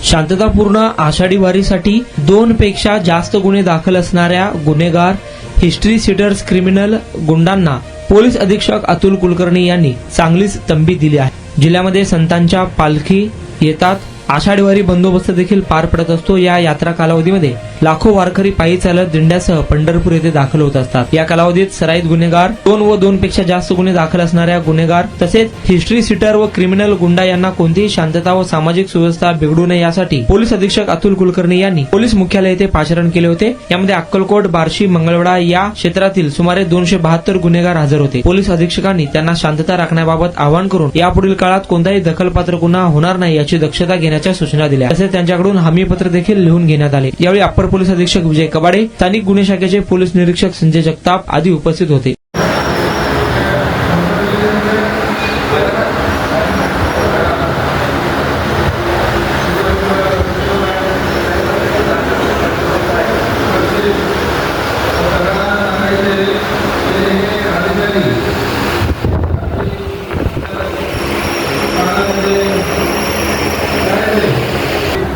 शांततापूर्ण आषाढी वारीसाठी 2 पेक्षा जास्त गुन्हे दाखल असणाऱ्या गुन्हेगार, हिस्ट्री सीटर्स, क्रिमिनल गुंडांना पोलीस अधीक्षक अतुल कुलकर्णी यांनी चांगलीच तंबी दिली आहे। जिल्ह्यामध्ये संतांच्या पालखी येतात, आषाढी वारी बंदोबस्त देखील पार पडत असतो। या यात्रा कालावधीमध्ये लाखो वारकरी पायी चालत दिंड्यासह पंढरपूर येथे दाखल होत असतात। या कालावधीत सराईत गुन्हेगार, 2 व 2 पेक्षा जास्त गुन्हे दाखल असणाऱ्या गुन्हेगार तसेच हिस्ट्री सीटर व क्रिमिनल गुंडा यांना कोणतीही शांतता व सामाजिक सुव्यवस्था बिघडू नये यासाठी पोलीस अधीक्षक अतुल कुलकर्णी यांनी पोलीस मुख्यालय येथे पाचारण केले होते। यामध्ये अक्कलकोट, बार्शी, मंगळवेढा या क्षेत्रातील सुमारे 272 गुन्हेगार हजर होते। पोलीस अधीक्षकांनी त्यांना शांतता राखण्याबाबत आवाहन करून यापुढील काळात कोणताही दखलपात्र गुन्हा होणार नाही याची दक्षता घेण्याच्या सूचना दिल्या। तसेच त्यांच्याकडून हमीपत्र देखील लिहून घेण्यात आले। यावेळी अप्पर पोलीस अधीक्षक विजय कबाडे, स्थानिक गुन्हे शाखेचे पोलीस निरीक्षक संजय जगताप आदी उपस्थित होते।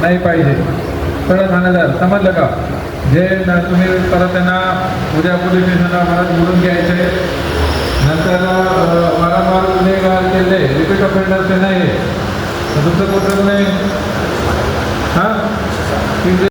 नाही पाहिजे सगळं ठाणेदार समजलं का? जे तुम्ही परत त्यांना उद्या पोलीस स्टेशनला परत बोलून घ्यायचे। नंतर वारंवार गुन्हेगार केले, रिपीट ऑफेंडर ते नाही, तुमचं कुठं नाही हां